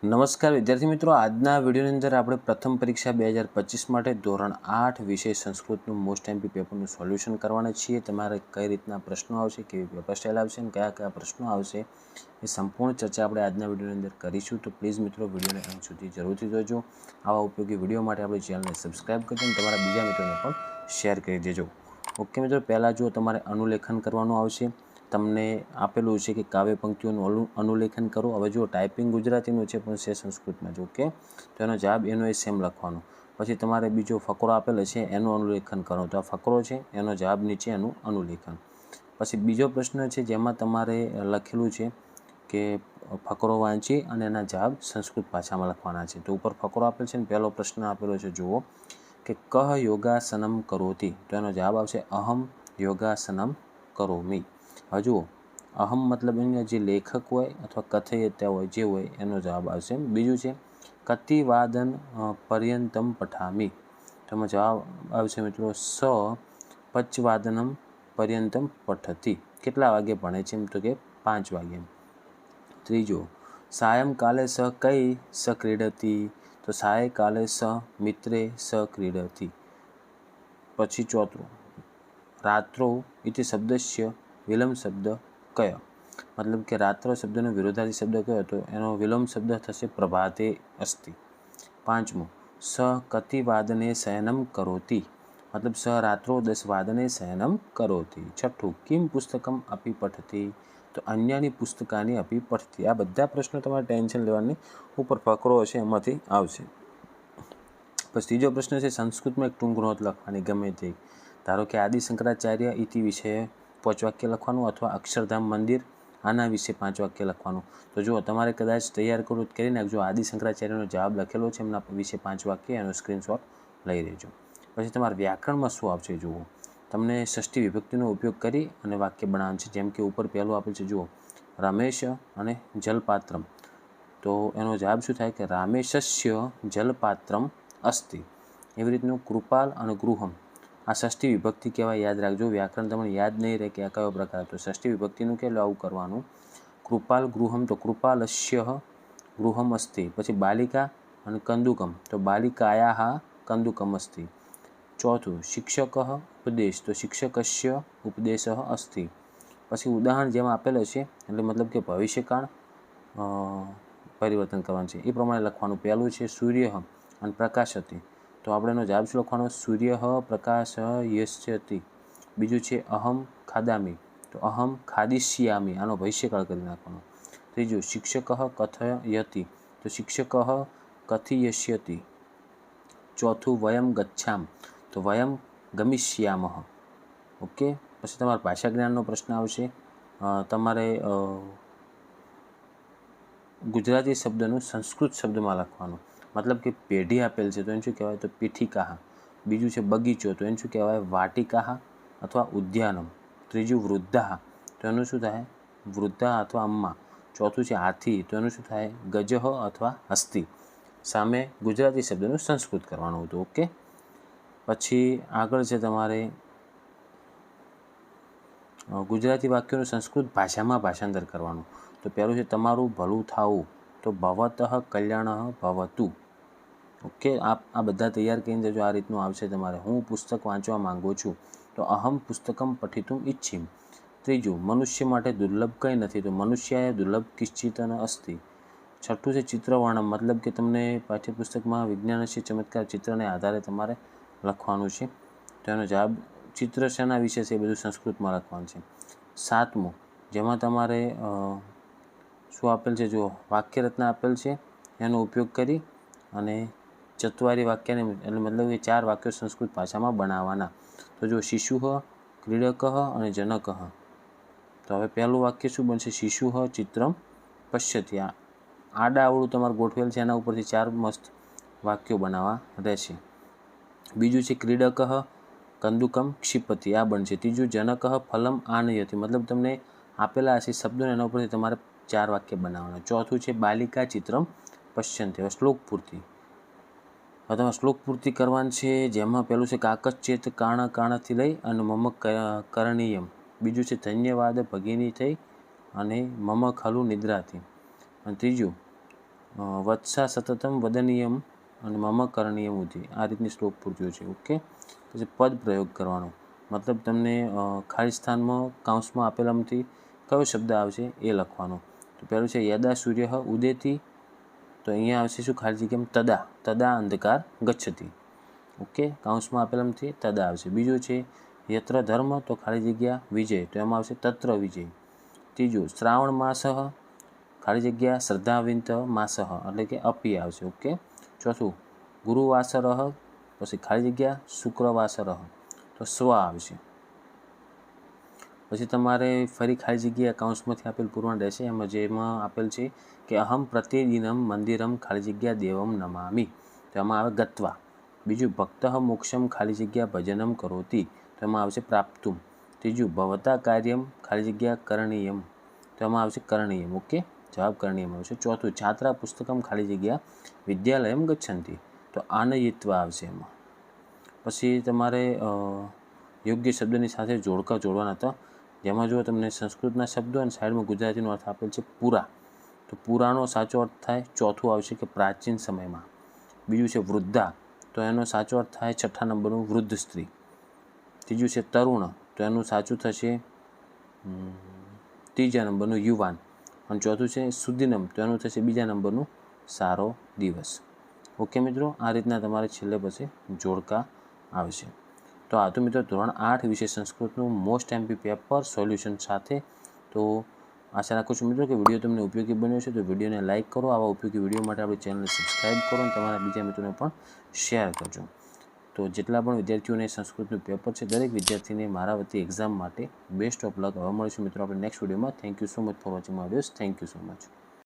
નમસ્કાર વિદ્યાર્થી મિત્રો, આજના વિડીયોની અંદર આપણે પ્રથમ પરીક્ષા 2025 માટે ધોરણ 8 વિષય સંસ્કૃતનું મોસ્ટ એમપી પેપરનું સોલ્યુશન કરવાના છીએ. તમારે કઈ રીતના પ્રશ્નો આવશે, કેવી પેપર સ્ટાઇલ આવશે અને કયા કયા પ્રશ્નો આવશે એ સંપૂર્ણ ચર્ચા આપણે આજના વિડીયોની અંદર કરીશું. તો પ્લીઝ મિત્રો વિડીયોને અંત સુધી જરૂરથી જોજો. આવા ઉપયોગી વિડીયો માટે આપણી ચેનલને સબસ્ક્રાઈબ કરજો અને તમારા બીજા મિત્રોને પણ શેર કરી દેજો. ઓકે મિત્રો, પહેલાં જો તમારે અનુલેખન કરવાનું આવશે. તમને આપેલું છે કે કાવ્ય પંક્તિઓનું અનુલેખન કરો. હવે જો ટાઈપિંગ ગુજરાતીનું છે પણ છે સંસ્કૃતમાં, જો કે તો એનો જવાબ એનો એ સેમ લખવાનો. પછી તમારે બીજો ફકરો આપેલો છે એનું અનુલેખન કરો. તો આ ફકરો છે, એનો જવાબ નીચે એનું અનુલેખન. પછી બીજો પ્રશ્ન છે જેમાં તમારે લખેલું છે કે ફકરો વાંચી અને એના જવાબ સંસ્કૃત ભાષામાં લખવાના છે. તો ઉપર ફકરો આપેલ છે ને પહેલો પ્રશ્ન આપેલો છે, જુઓ કે કહ યોગાસનમ કરોતિ. તો એનો જવાબ આવશે અહમ યોગાસનમ કરોમી. હવે જુઓ, અહમ મતલબ અહીંયા જે લેખક હોય અથવા કથયિતા હોય જે હોય એનો જવાબ આવશે. બીજું છે કતિવાદન પર્યંતમ પઠામી. તો એમાં જવાબ આવશે મિત્રો સ પચવાદનમ પર્યંતમ પઠતી. કેટલા વાગે ભણે છે? એમ તો કે 5 વાગે. ત્રીજો, સાયંકાલે સ કઈ સ ક્રીડતી. તો સાયંકાલે સ મિત્રે સ ક્રીડતી. પછી ચોથું, રાત્રો ઇતિ શબ્દસ્ય વિલંબ શબ્દ કયો. મતલબ કે રાત્ર શબ્દનો વિરોધાર્થી શબ્દ કયો, તો એનો વિલંબ શબ્દ થશે પ્રભાતે અસ્તિ. પાંચમું, સ કતિવાદને શયનમ કરોતિ. મતલબ સ રાત્રો 10 વાદને શયનમ કરોતિ. છઠ્ઠું, કિમ પુસ્તકમ અપી પઠતી. તો અન્યની પુસ્તકાની અપી પઠતી. આ બધા પ્રશ્નો તમારે ટેન્શન લેવાની, ઉપર ફકરો હશે એમાંથી આવશે. પછી ત્રીજો પ્રશ્ન છે સંસ્કૃતમાં એક ટૂંક નોંધ લખવાની ગમે તે. ધારો કે આદિ શંકરાચાર્ય ઇતિ વિશે 5 વાક્ય લખવાનું અથવા અક્ષરધામ મંદિર આના વિશે 5 વાક્ય લખવાનું. તો જો તમારે કદાચ તૈયાર કરવું કરી નાખજો. આદિ શંકરાચાર્યનો જવાબ લખેલો છે, એમના વિશે 5 વાક્ય, એનો સ્ક્રીનશોટ લઈ લેજો. પછી તમારે વ્યાકરણમાં શું આવશે જુઓ. તમને ષષ્ઠી વિભક્તિનો ઉપયોગ કરી અને વાક્ય બનાવવાનું છે. જેમ કે ઉપર પહેલું આપેલ છે, જુઓ રમેશ અને જલપાત્રમ. તો એનો જવાબ શું થાય કે રામેશસ્ય જલપાત્રમ અસ્તિ. એવી રીતનું કૃપાલ અને ગૃહમ, આ ષષ્ઠી વિભક્તિ કહેવાય. યાદ રાખજો, વ્યાકરણ તમને યાદ નહીં રહે કે આ કયો પ્રકાર. તો ષષ્ઠી વિભક્તિનું કેટલું આવું કરવાનું. કૃપાલ ગૃહમ, તો કૃપાલસ્ય ગૃહમ અસ્તિ. પછી બાલિકા અને કંદુકમ, તો બાલિકાયાઃ કંદુકમ અસ્તિ. ચોથું, શિક્ષક ઉપદેશ, તો શિક્ષકસ્ય ઉપદેશ અસ્તિ. પછી ઉદાહરણ જેમાં આપેલો છે એટલે મતલબ કે ભવિષ્યકાળ પરિવર્તન કરવાનું છે એ પ્રમાણે લખવાનું. પહેલું છે સૂર્ય અને પ્રકાશતી. તો આપણે એનો જવાબ શું લખવાનો? સૂર્ય પ્રકાશ યસ્યતિ. બીજું છે અહમ ખાદામી, તો અહમ ખાદિષ્યામી. આનો ભવિષ્યકાળ કરી નાખવાનો. ત્રીજું, શિક્ષક કથયતિ, તો શિક્ષક કથયિષ્યતિ. ચોથું, વયમ ગચ્છામ, તો વયમ ગમિષ્યામઃ. ઓકે. પછી તમારા ભાષા જ્ઞાનનો પ્રશ્ન આવશે. તમારે ગુજરાતી શબ્દનું સંસ્કૃત શબ્દમાં લખવાનું. મતલબ કે પેઢી આપેલ છે તો એને શું કહેવાય? તો પીઠિકા. બીજું છે બગીચો, તો એને શું કહેવાય? વાટિકા અથવા ઉદ્યાનમ. ત્રીજું, વૃદ્ધા, તો એનું શું થાય? વૃદ્ધા અથવા અમ્મા. ચોથું છે હાથી, તો એનું શું થાય? ગજહ અથવા હસ્તી. સામે ગુજરાતી શબ્દનું સંસ્કૃત કરવાનું હતું. ઓકે. પછી આગળ છે તમારે ગુજરાતી વાક્યોનું સંસ્કૃત ભાષામાં ભાષાંતર કરવાનું. તો પહેલું છે તમારું ભલું થાવું, તો ભવતઃ કલ્યાણ ભવતુ. ઓકે. આ બધા તૈયાર કરીને જજો. આ રીતનું આવશે તમારે. હું પુસ્તક વાંચવા માંગુ છું, તો અહમ પુસ્તકમ પઠિતુમ ઇચ્છિમ. ત્રીજું, મનુષ્ય માટે દુર્લભ કંઈ નથી, તો મનુષ્યાય દુર્લભ કિશ્ચિતન અસ્તિ. છઠ્ઠું છે ચિત્રવર્ણમ, મતલબ કે તમને પાઠ્યપુસ્તકમાં વિજ્ઞાન છે ચમત્કાર ચિત્રને આધારે તમારે લખવાનું છે. તો એનો જવાબ ચિત્ર શેના વિશે છે એ બધું સંસ્કૃતમાં લખવાનું છે. સાતમું, જેમાં તમારે શું આપેલ છે, જો વાક્યરચના આપેલ છે એનો ઉપયોગ કરી અને ચત્વારી વાક્યને એટલે મતલબ કે 4 વાક્યો સંસ્કૃત ભાષામાં બનાવવાના. તો જો શિશુ ક્રીડક અને જનક. તો હવે પહેલું વાક્ય શું બનશે? શિશુ ચિત્રમ પશ્યતિ. આડા અવળું તમારે ગોઠવેલ છે, એના ઉપરથી 4 મસ્ત વાક્યો બનાવવા રહેશે. બીજું છે ક્રીડક કંદુકમ ક્ષિપતિ, આ બનશે. ત્રીજું, જનક ફલમ આનયતિ, મતલબ તમને આપેલા હશે શબ્દોને એના ઉપરથી તમારે 4 વાક્ય બનાવવાના. ચોથું છે બાલિકા ચિત્રમ પશ્યંતિ. હવે શ્લોક પૂર્તિ. હવે તમારે શ્લોક પૂર્તિ કરવાની છે, જેમાં પહેલું છે કાકશ્ચેત કાણથી લઈ અને મમ કરણીયમ. બીજું છે ધન્યવાદ ભગિની થઈ અને મમ ખલુ નિદ્રાથી. અને ત્રીજું વત્સા સતતમ વદનીયમ અને મમ કરણીયમ ઉધી, આ રીતની શ્લોક પૂર્તિઓ છે. ઓકે, પછી પદ પ્રયોગ કરવાનો, મતલબ તમને ખાલી સ્થાનમાં કાઉન્સમાં આપેલામાંથી કયો શબ્દ આવશે એ લખવાનો. તો પહેલું છે યદા સૂર્ય ઉદેતી, તો અહીંયા આવશે શું ખાલી જગ્યામાં તદા અંધકાર ગચ્છતિ. ઓકે, કાઉન્સમાં આપેલામાંથી તદા આવશે. બીજું છે યત્ર ધર્મ, તો ખાલી જગ્યા વિજય, તો એમાં આવશે તત્ર વિજય. ત્રીજું શ્રાવણ માસ, ખાલી જગ્યા શ્રદ્ધાવિંત માસ, એટલે કે અપી આવશે. ઓકે, ચોથું ગુરુવાસર, પછી ખાલી જગ્યા શુક્રવાસર, તો સ્વ આવશે. પછી તમારે ફરી ખાલી જગ્યા કાઉન્સમાંથી આપેલ પૂરવાનું રહેશે. જેમાં આપેલ છે કે અહમ પ્રતિદિનમ મંદિરમ ખાલી જગ્યા દેવમ નમામિ, તો એમાં આવે ગત્વા. બીજું ભક્ત મોક્ષમ ખાલી જગ્યા ભજનમ કરોતી, તો એમાં આવશે પ્રાપ્તુમ. ત્રીજું ભવતા કાર્યમ ખાલી જગ્યા કરણીયમ, તો એમાં આવશે કરણીયમ. ઓકે, જવાબ કરણીયમ આવશે. ચોથું છાત્રા પુસ્તકમ ખાલી જગ્યા વિદ્યાલયમ ગચ્છન્તિ, તો આનયિત્વા આવશે એમાં. પછી તમારે યોગ્ય શબ્દની સાથે જોડકા જોડવાના હતા, જેમાં જો તમને સંસ્કૃતના શબ્દો અને સાઈડમાં ગુજરાતીનો અર્થ આપેલ છે પૂરા, તો પૂરાનો સાચો અર્થ થાય ચોથું આવશે કે પ્રાચીન સમયમાં. બીજું છે વૃદ્ધા, તો એનો સાચો અર્થ થાય 6થા નંબરનું વૃદ્ધ સ્ત્રી. ત્રીજું છે તરુણ, તો એનું સાચું થશે 3જા નંબરનું યુવાન. અને ચોથું છે સુદિનમ, તો એનું થશે 2જા નંબરનું સારો દિવસ. ઓકે મિત્રો, આ રીતના તમારે છેલ્લે પછી જોડકા આવશે. તો આ તો મિત્રો ધોરણ 8 વિષય સંસ્કૃતનું મોસ્ટ એમપી પેપર સોલ્યુશન સાથે. તો આશા રાખું છું મિત્રો કે વિડીયો તમને ઉપયોગી બન્યો છે. તો વિડીયોને લાઇક કરો, આવા ઉપયોગી વિડીયો માટે આપણી ચેનલને સબસ્ક્રાઈબ કરો અને તમારા બીજા મિત્રોને પણ શેર કરજો. તો જેટલા પણ વિદ્યાર્થીઓને સંસ્કૃતનું પેપર છે, દરેક વિદ્યાર્થીને મારા વતી એક્ઝામ માટે બેસ્ટ ઓફ લક. હવે મળીશું મિત્રો આપણે નેક્સ્ટ વિડીયોમાં. Thank you so much for watching my videos. Thank you so much.